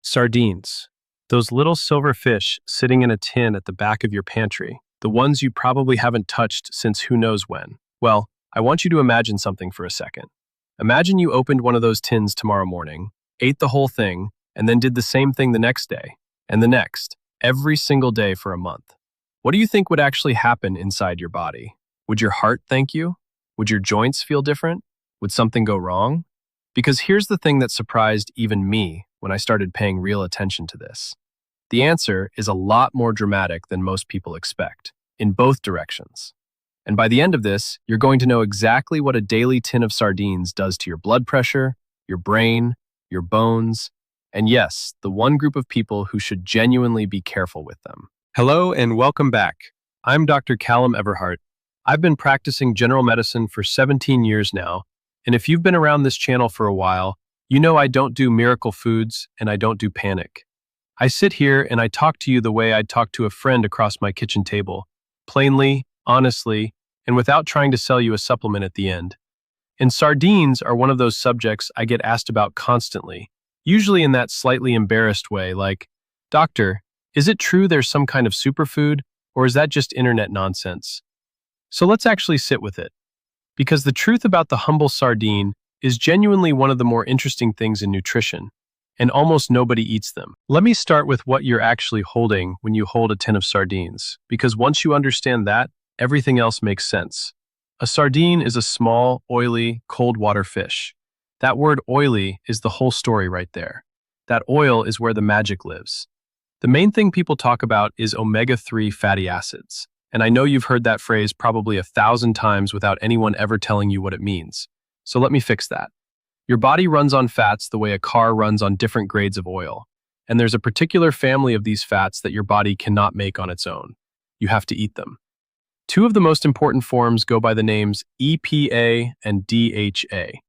Sardines. Those little silver fish sitting in a tin at the back of your pantry. The ones you probably haven't touched since who knows when. Well, I want you to imagine something for a second. Imagine you opened one of those tins tomorrow morning, ate the whole thing, and then did the same thing the next day, and the next, every single day for a month. What do you think would actually happen inside your body? Would your heart thank you? Would your joints feel different? Would something go wrong? Because here's the thing that surprised even me when I started paying real attention to this. The answer is a lot more dramatic than most people expect, in both directions. And by the end of this, you're going to know exactly what a daily tin of sardines does to your blood pressure, your brain, your bones, and yes, the one group of people who should genuinely be careful with them. Hello and welcome back. I'm Dr. Callum Everhart. I've been practicing general medicine for 17 years now, and if you've been around this channel for a while, you know I don't do miracle foods and I don't do panic. I sit here and I talk to you the way I'd talk to a friend across my kitchen table, plainly, honestly, and without trying to sell you a supplement at the end. And sardines are one of those subjects I get asked about constantly, usually in that slightly embarrassed way, like, "Doctor, is it true there's some kind of superfood, or is that just internet nonsense?" So let's actually sit with it. Because the truth about the humble sardine is genuinely one of the more interesting things in nutrition, and almost nobody eats them. Let me start with what you're actually holding when you hold a tin of sardines, because once you understand that, everything else makes sense. A sardine is a small, oily, cold water fish. That word oily is the whole story right there. That oil is where the magic lives. The main thing people talk about is omega-3 fatty acids. And I know you've heard that phrase probably 1,000 times without anyone ever telling you what it means. So let me fix that. Your body runs on fats the way a car runs on different grades of oil. And there's a particular family of these fats that your body cannot make on its own. You have to eat them. Two of the most important forms go by the names EPA and DHA.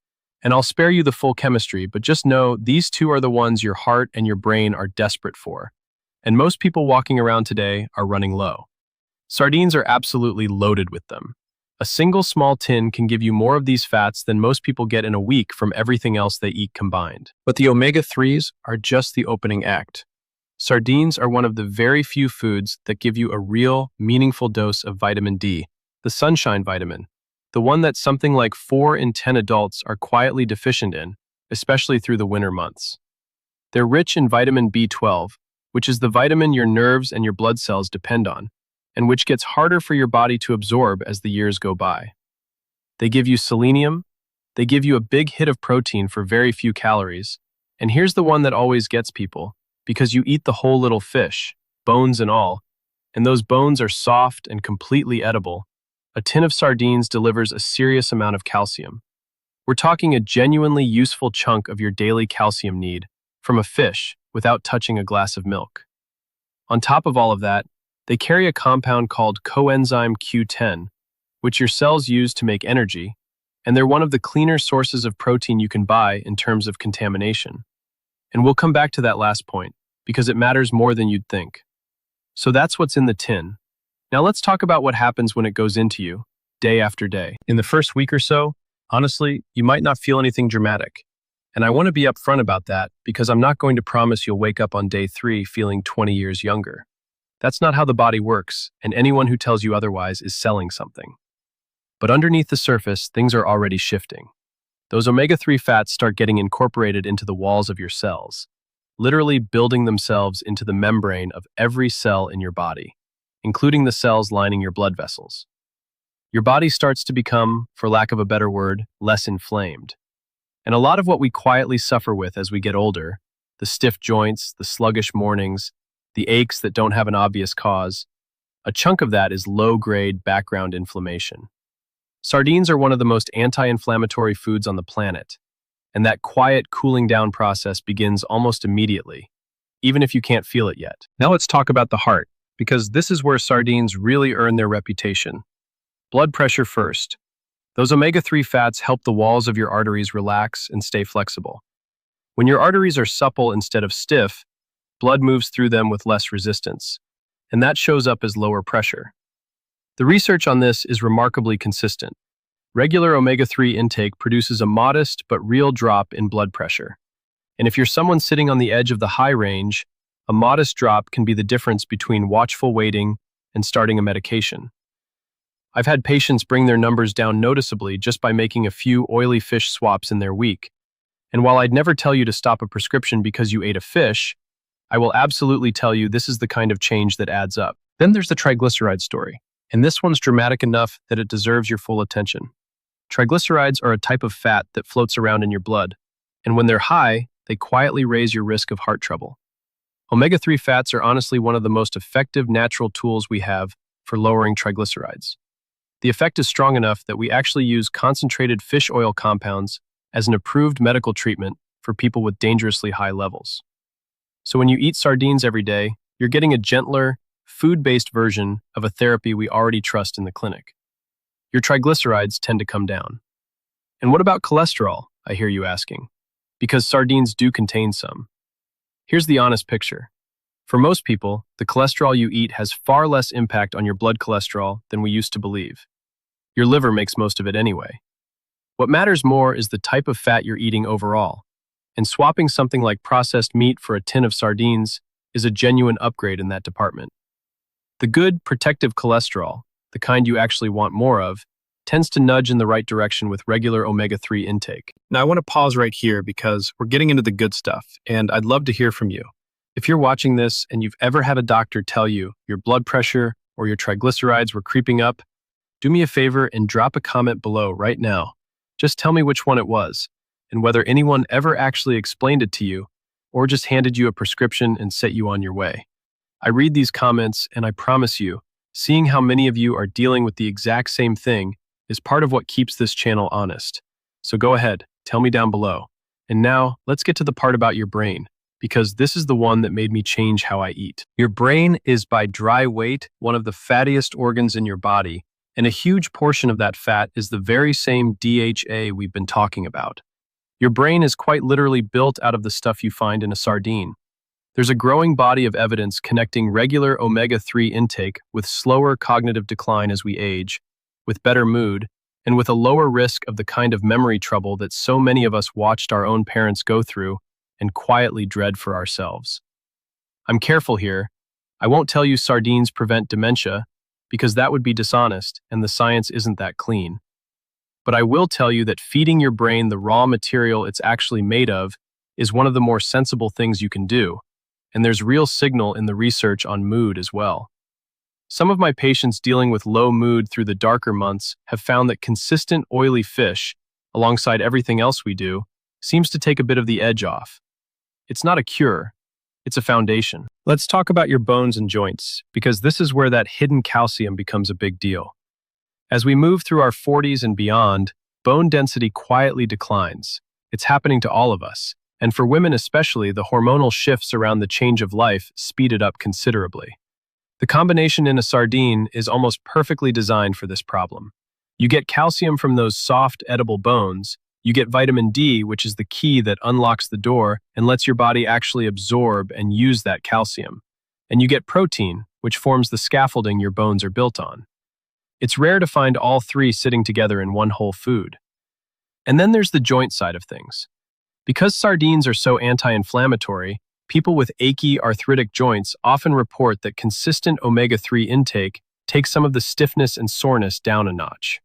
And I'll spare you the full chemistry, but just know these two are the ones your heart and your brain are desperate for. And most people walking around today are running low. Sardines are absolutely loaded with them. A single small tin can give you more of these fats than most people get in a week from everything else they eat combined. But the omega-3s are just the opening act. Sardines are one of the very few foods that give you a real, meaningful dose of vitamin D, the sunshine vitamin, the one that something like 4 in 10 adults are quietly deficient in, especially through the winter months. They're rich in vitamin B12, which is the vitamin your nerves and your blood cells depend on, and which gets harder for your body to absorb as the years go by. They give you selenium, they give you a big hit of protein for very few calories, and here's the one that always gets people, because you eat the whole little fish, bones and all, and those bones are soft and completely edible. A tin of sardines delivers a serious amount of calcium. We're talking a genuinely useful chunk of your daily calcium need from a fish without touching a glass of milk. On top of all of that, they carry a compound called coenzyme Q10, which your cells use to make energy, and they're one of the cleaner sources of protein you can buy in terms of contamination. And we'll come back to that last point, because it matters more than you'd think. So that's what's in the tin. Now let's talk about what happens when it goes into you, day after day. In the first week or so, honestly, you might not feel anything dramatic. And I want to be upfront about that because I'm not going to promise you'll wake up on day 3 feeling 20 years younger. That's not how the body works, and anyone who tells you otherwise is selling something. But underneath the surface, things are already shifting. Those omega-3 fats start getting incorporated into the walls of your cells, literally building themselves into the membrane of every cell in your body, including the cells lining your blood vessels. Your body starts to become, for lack of a better word, less inflamed. And a lot of what we quietly suffer with as we get older, the stiff joints, the sluggish mornings, the aches that don't have an obvious cause, a chunk of that is low-grade background inflammation. Sardines are one of the most anti-inflammatory foods on the planet, and that quiet cooling down process begins almost immediately, even if you can't feel it yet. Now let's talk about the heart, because this is where sardines really earn their reputation. Blood pressure first. Those omega-3 fats help the walls of your arteries relax and stay flexible. When your arteries are supple instead of stiff, blood moves through them with less resistance, and that shows up as lower pressure. The research on this is remarkably consistent. Regular omega-3 intake produces a modest but real drop in blood pressure. And if you're someone sitting on the edge of the high range, a modest drop can be the difference between watchful waiting and starting a medication. I've had patients bring their numbers down noticeably just by making a few oily fish swaps in their week. And while I'd never tell you to stop a prescription because you ate a fish, I will absolutely tell you this is the kind of change that adds up. Then there's the triglyceride story, and this one's dramatic enough that it deserves your full attention. Triglycerides are a type of fat that floats around in your blood, and when they're high, they quietly raise your risk of heart trouble. Omega-3 fats are honestly one of the most effective natural tools we have for lowering triglycerides. The effect is strong enough that we actually use concentrated fish oil compounds as an approved medical treatment for people with dangerously high levels. So when you eat sardines every day, you're getting a gentler, food-based version of a therapy we already trust in the clinic. Your triglycerides tend to come down. And what about cholesterol, I hear you asking? Because sardines do contain some. Here's the honest picture. For most people, the cholesterol you eat has far less impact on your blood cholesterol than we used to believe. Your liver makes most of it anyway. What matters more is the type of fat you're eating overall, and swapping something like processed meat for a tin of sardines is a genuine upgrade in that department. The good, protective cholesterol, the kind you actually want more of, tends to nudge in the right direction with regular omega-3 intake. Now I want to pause right here because we're getting into the good stuff, and I'd love to hear from you. If you're watching this and you've ever had a doctor tell you your blood pressure or your triglycerides were creeping up, do me a favor and drop a comment below right now. Just tell me which one it was, and whether anyone ever actually explained it to you, or just handed you a prescription and set you on your way. I read these comments, and I promise you, seeing how many of you are dealing with the exact same thing is part of what keeps this channel honest. So go ahead, tell me down below. And now, let's get to the part about your brain, because this is the one that made me change how I eat. Your brain is, by dry weight, one of the fattiest organs in your body, and a huge portion of that fat is the very same DHA we've been talking about. Your brain is quite literally built out of the stuff you find in a sardine. There's a growing body of evidence connecting regular omega-3 intake with slower cognitive decline as we age, with better mood, and with a lower risk of the kind of memory trouble that so many of us watched our own parents go through and quietly dread for ourselves. I'm careful here. I won't tell you sardines prevent dementia, because that would be dishonest, and the science isn't that clean. But I will tell you that feeding your brain the raw material it's actually made of is one of the more sensible things you can do, and there's real signal in the research on mood as well. Some of my patients dealing with low mood through the darker months have found that consistent oily fish, alongside everything else we do, seems to take a bit of the edge off. It's not a cure, it's a foundation. Let's talk about your bones and joints, because this is where that hidden calcium becomes a big deal. As we move through our 40s and beyond, bone density quietly declines. It's happening to all of us, and for women especially, the hormonal shifts around the change of life speed it up considerably. The combination in a sardine is almost perfectly designed for this problem. You get calcium from those soft, edible bones. You get vitamin D, which is the key that unlocks the door and lets your body actually absorb and use that calcium. And you get protein, which forms the scaffolding your bones are built on. It's rare to find all three sitting together in one whole food. And then there's the joint side of things. Because sardines are so anti-inflammatory, people with achy, arthritic joints often report that consistent omega-3 intake takes some of the stiffness and soreness down a notch.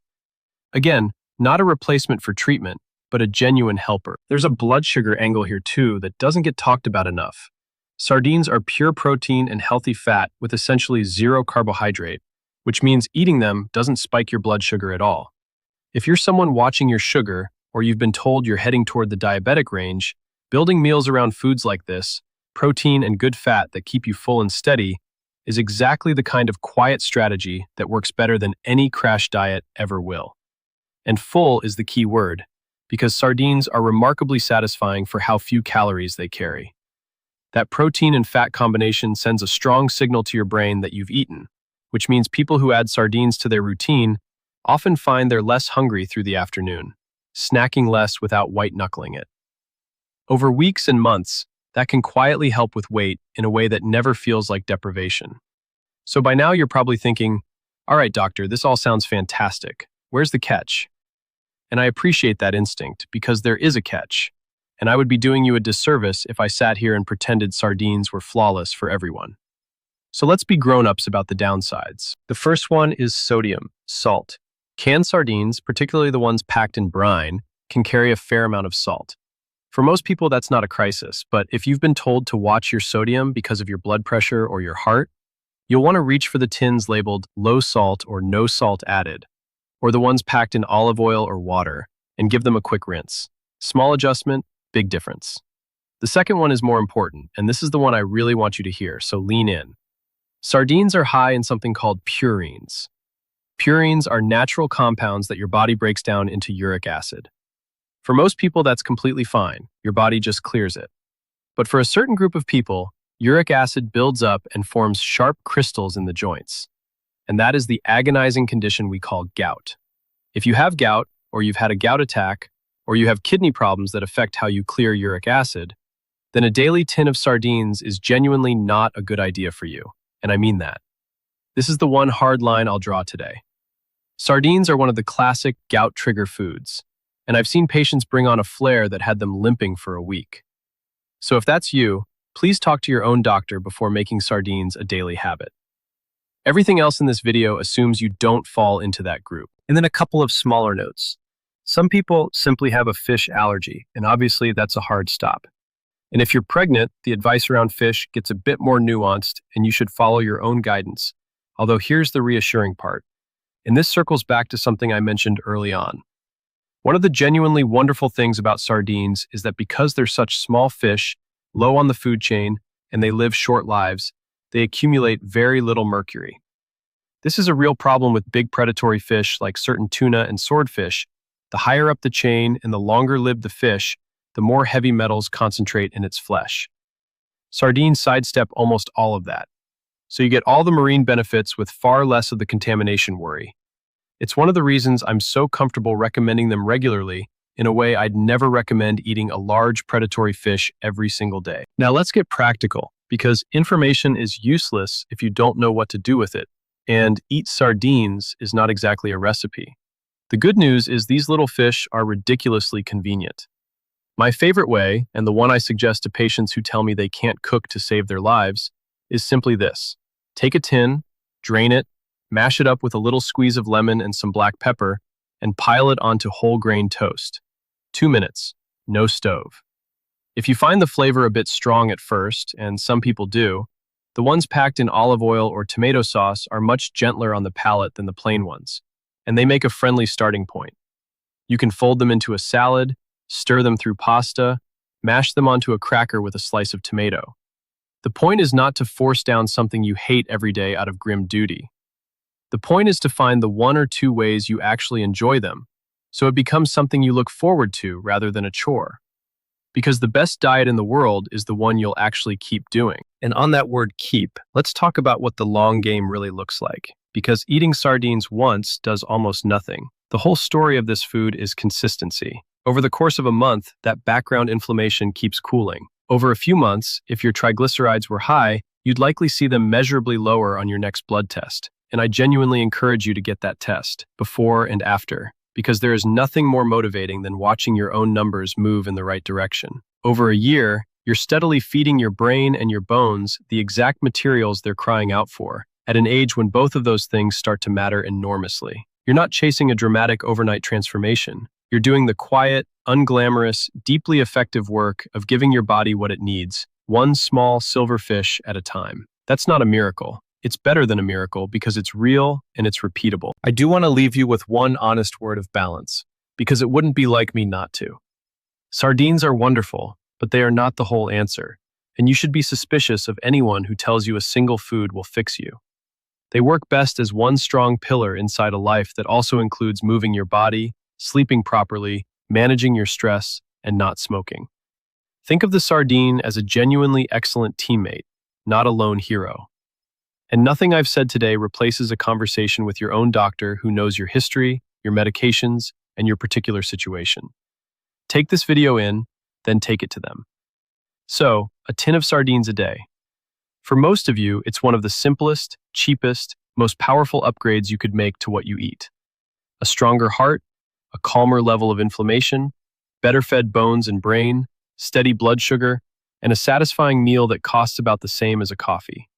Again, not a replacement for treatment, but a genuine helper. There's a blood sugar angle here too that doesn't get talked about enough. Sardines are pure protein and healthy fat with essentially zero carbohydrate, which means eating them doesn't spike your blood sugar at all. If you're someone watching your sugar, or you've been told you're heading toward the diabetic range, building meals around foods like this, protein and good fat that keep you full and steady, is exactly the kind of quiet strategy that works better than any crash diet ever will. And full is the key word, because sardines are remarkably satisfying for how few calories they carry. That protein and fat combination sends a strong signal to your brain that you've eaten, which means people who add sardines to their routine often find they're less hungry through the afternoon, snacking less without white-knuckling it. Over weeks and months, that can quietly help with weight in a way that never feels like deprivation. So by now you're probably thinking, all right, doctor, this all sounds fantastic. Where's the catch? And I appreciate that instinct because there is a catch. and I would be doing you a disservice if I sat here and pretended sardines were flawless for everyone. So let's be grown-ups about the downsides. The first one is sodium, salt. Canned sardines, particularly the ones packed in brine, can carry a fair amount of salt. For most people, that's not a crisis, but if you've been told to watch your sodium because of your blood pressure or your heart, you'll want to reach for the tins labeled low salt or no salt added, or the ones packed in olive oil or water, and give them a quick rinse. Small adjustment, big difference. The second one is more important, and this is the one I really want you to hear, so lean in. Sardines are high in something called purines. Purines are natural compounds that your body breaks down into uric acid. For most people, that's completely fine. Your body just clears it. But for a certain group of people, uric acid builds up and forms sharp crystals in the joints. And that is the agonizing condition we call gout. If you have gout, or you've had a gout attack, or you have kidney problems that affect how you clear uric acid, then a daily tin of sardines is genuinely not a good idea for you. And I mean that. This is the one hard line I'll draw today. Sardines are one of the classic gout trigger foods, and I've seen patients bring on a flare that had them limping for a week. So if that's you, please talk to your own doctor before making sardines a daily habit. Everything else in this video assumes you don't fall into that group. And then a couple of smaller notes. Some people simply have a fish allergy, and obviously that's a hard stop. And if you're pregnant, the advice around fish gets a bit more nuanced, and you should follow your own guidance. Although here's the reassuring part. And this circles back to something I mentioned early on. One of the genuinely wonderful things about sardines is that because they're such small fish, low on the food chain, and they live short lives, they accumulate very little mercury. This is a real problem with big predatory fish like certain tuna and swordfish. The higher up the chain and the longer lived the fish, the more heavy metals concentrate in its flesh. Sardines sidestep almost all of that. So you get all the marine benefits with far less of the contamination worry. It's one of the reasons I'm so comfortable recommending them regularly in a way I'd never recommend eating a large predatory fish every single day. Now let's get practical, because information is useless if you don't know what to do with it, and eat sardines is not exactly a recipe. The good news is these little fish are ridiculously convenient. My favorite way, and the one I suggest to patients who tell me they can't cook to save their lives, is simply this. Take a tin, drain it, mash it up with a little squeeze of lemon and some black pepper, and pile it onto whole grain toast. 2 minutes, no stove. If you find the flavor a bit strong at first, and some people do, the ones packed in olive oil or tomato sauce are much gentler on the palate than the plain ones, and they make a friendly starting point. You can fold them into a salad, stir them through pasta, mash them onto a cracker with a slice of tomato. The point is not to force down something you hate every day out of grim duty. The point is to find the 1 or 2 ways you actually enjoy them, so it becomes something you look forward to rather than a chore. Because the best diet in the world is the one you'll actually keep doing. And on that word keep, let's talk about what the long game really looks like. Because eating sardines once does almost nothing. The whole story of this food is consistency. Over the course of a month, that background inflammation keeps cooling. Over a few months, if your triglycerides were high, you'd likely see them measurably lower on your next blood test. And I genuinely encourage you to get that test, before and after, because there is nothing more motivating than watching your own numbers move in the right direction. Over a year, you're steadily feeding your brain and your bones the exact materials they're crying out for, at an age when both of those things start to matter enormously. You're not chasing a dramatic overnight transformation. You're doing the quiet, unglamorous, deeply effective work of giving your body what it needs, one small silver fish at a time. That's not a miracle. It's better than a miracle because it's real and it's repeatable. I do want to leave you with one honest word of balance, because it wouldn't be like me not to. Sardines are wonderful, but they are not the whole answer, and you should be suspicious of anyone who tells you a single food will fix you. They work best as one strong pillar inside a life that also includes moving your body, sleeping properly, managing your stress, and not smoking. Think of the sardine as a genuinely excellent teammate, not a lone hero. And nothing I've said today replaces a conversation with your own doctor who knows your history, your medications, and your particular situation. Take this video in, then take it to them. So, a tin of sardines a day. For most of you, it's one of the simplest, cheapest, most powerful upgrades you could make to what you eat. A stronger heart, a calmer level of inflammation, better fed bones and brain, steady blood sugar, and a satisfying meal that costs about the same as a coffee.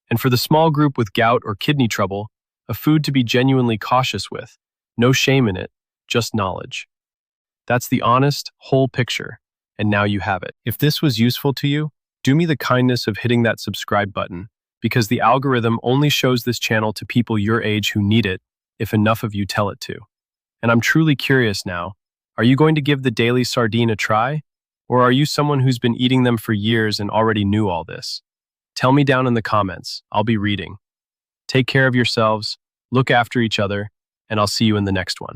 And for the small group with gout or kidney trouble, a food to be genuinely cautious with. No shame in it, just knowledge. That's the honest, whole picture, and now you have it. If this was useful to you, do me the kindness of hitting that subscribe button, because the algorithm only shows this channel to people your age who need it, if enough of you tell it to. And I'm truly curious now, are you going to give the daily sardine a try? Or are you someone who's been eating them for years and already knew all this? Tell me down in the comments, I'll be reading. Take care of yourselves, look after each other, and I'll see you in the next one.